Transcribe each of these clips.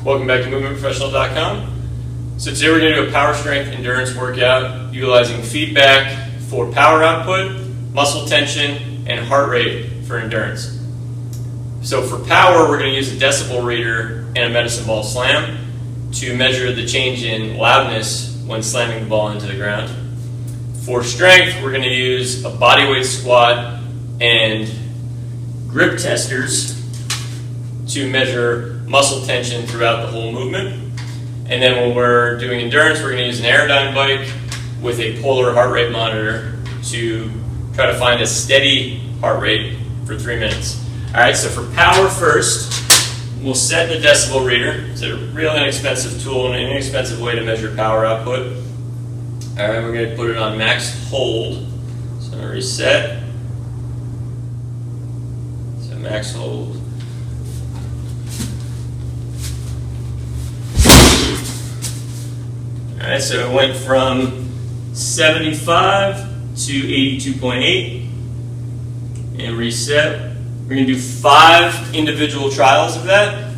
Welcome back to movementprofessional.com. So today we're going to do a power strength endurance workout utilizing feedback for power output, muscle tension, and heart rate for endurance. So for power, we're going to use a decibel reader and a medicine ball slam to measure the change in loudness when slamming the ball into the ground. For strength, we're going to use a bodyweight squat and grip testers to measure muscle tension throughout the whole movement. And then when we're doing endurance, we're going to use an Aerodyne bike with a polar heart rate monitor to try to find a steady heart rate for 3 minutes. Alright, so for power first, we'll set the decibel reader. It's a real inexpensive tool and an inexpensive way to measure power output. Alright, we're going to put it on max hold. So I'm going to reset. So max hold. Alright, so it went from 75 to 82.8 and reset. We're going to do 5 individual trials of that.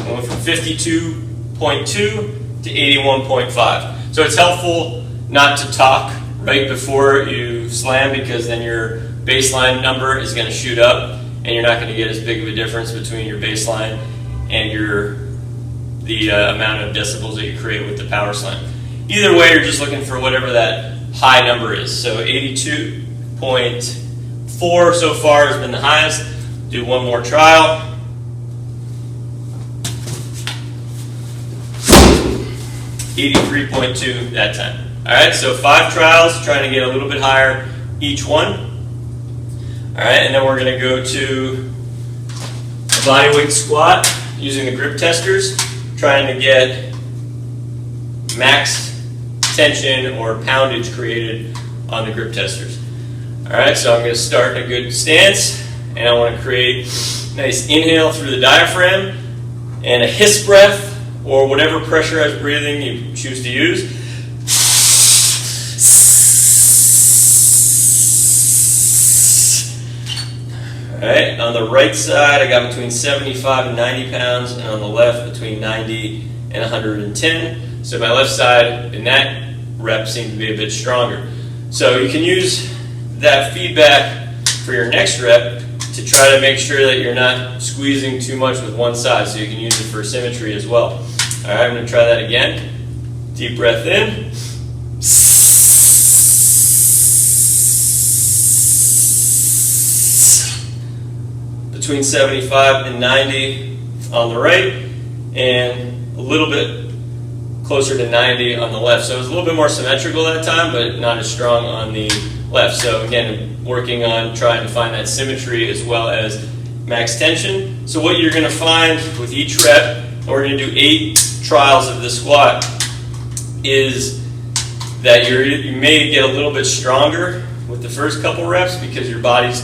Went from 52.2 to 81.5. So it's helpful not to talk right before you slam, because then your baseline number is going to shoot up and you're not going to get as big of a difference between your baseline and the amount of decibels that you create with the power slam. Either way, you're just looking for whatever that high number is. So 82.4 so far has been the highest. Do one more trial. $83.2 that time. Alright, so 5 trials, trying to get a little bit higher each one. Alright, and then we're going to go to a bodyweight squat using the grip testers, trying to get max tension or poundage created on the grip testers. Alright, so I'm going to start in a good stance, and I want to create a nice inhale through the diaphragm and a hiss breath, or whatever pressurized breathing you choose to use. Alright, on the right side I got between 75 and 90 pounds, and on the left between 90 and 110. So my left side in that rep seemed to be a bit stronger. So you can use that feedback for your next rep to try to make sure that you're not squeezing too much with one side, so you can use it for symmetry as well. Alright, I'm going to try that again. Deep breath in. Between 75 and 90 on the right, and a little bit closer to 90 on the left. So it was a little bit more symmetrical that time, but not as strong on the left. So again, working on trying to find that symmetry as well as max tension. So what you're going to find with each rep, and we're going to do 8 trials of the squat, is that you may get a little bit stronger with the first couple reps because your body's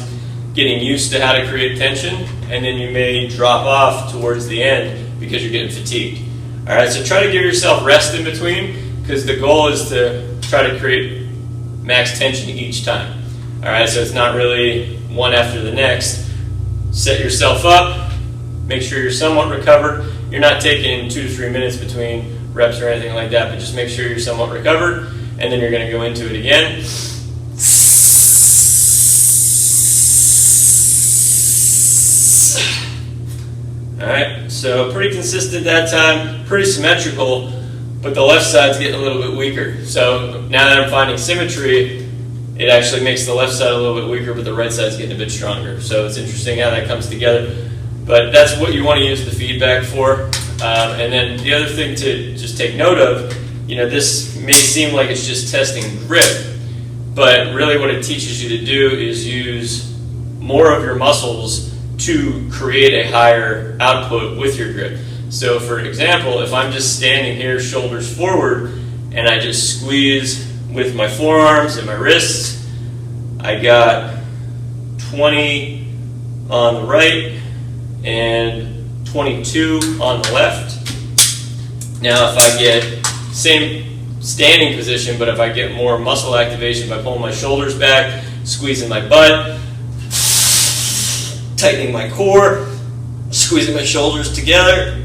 getting used to how to create tension, and then you may drop off towards the end because you're getting fatigued. Alright, so try to give yourself rest in between, because the goal is to try to create max tension each time. Alright, so it's not really one after the next. Set yourself up, make sure you're somewhat recovered. You're not taking 2 to 3 minutes between reps or anything like that, but just make sure you're somewhat recovered, and then you're going to go into it again. Alright, so pretty consistent that time, pretty symmetrical, but the left side's getting a little bit weaker. So now that I'm finding symmetry, it actually makes the left side a little bit weaker, but the right side's getting a bit stronger. So it's interesting how that comes together. But that's what you want to use the feedback for. And then the other thing to just take note of, this may seem like it's just testing grip, but really what it teaches you to do is use more of your muscles to create a higher output with your grip. So for example, if I'm just standing here shoulders forward and I just squeeze with my forearms and my wrists, I got 20 on the right and 22 on the left. Now if I get same standing position, but if I get more muscle activation by pulling my shoulders back, squeezing my butt, tightening my core, squeezing my shoulders together,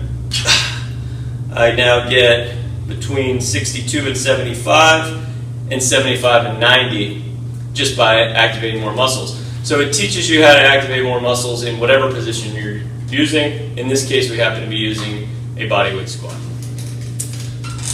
I now get between 62 and 75 and 75 and 90 just by activating more muscles. So it teaches you how to activate more muscles in whatever position you're using. In this case, we happen to be using a bodyweight squat.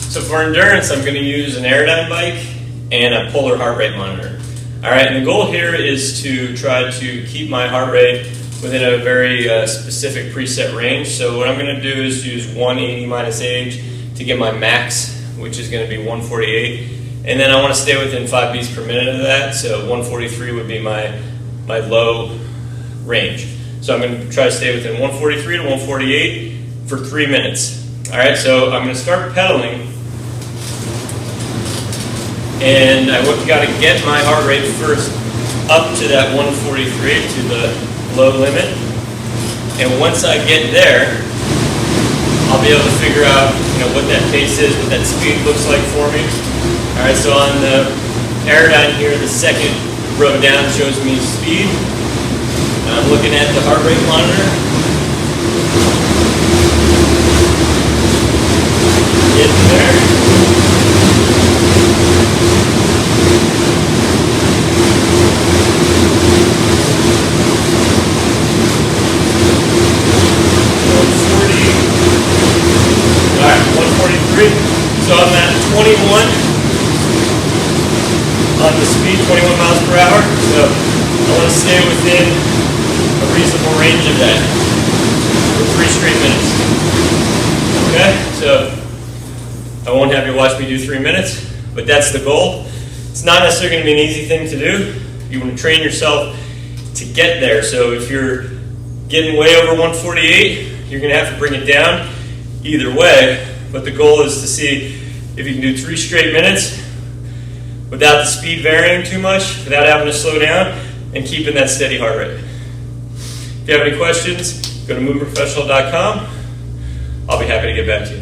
So for endurance, I'm going to use an Aerodyne bike and a polar heart rate monitor. All right, and the goal here is to try to keep my heart rate within a very specific preset range. So what I'm going to do is use 180 minus age to get my max, which is going to be 148. And then I want to stay within 5 beats per minute of that. So 143 would be my low range. So I'm going to try to stay within 143 to 148 for 3 minutes. All right, so I'm going to start pedaling. And I got to get my heart rate first up to that 143, to the low limit. And once I get there, I'll be able to figure out, what that pace is, what that speed looks like for me. All right, so on the Aerodyne here, the second row down shows me speed. And I'm looking at the heart rate monitor. Getting there. So I'm at 21 on the speed, 21 miles per hour. So I want to stay within a reasonable range of that for 3 straight minutes. Okay, so I won't have you watch me do 3 minutes, but that's the goal. It's not necessarily going to be an easy thing to do. You want to train yourself to get there. So if you're getting way over 148, you're going to have to bring it down either way. But the goal is to see if you can do 3 straight minutes without the speed varying too much, without having to slow down, and keeping that steady heart rate. If you have any questions, go to moveprofessional.com. I'll be happy to get back to you.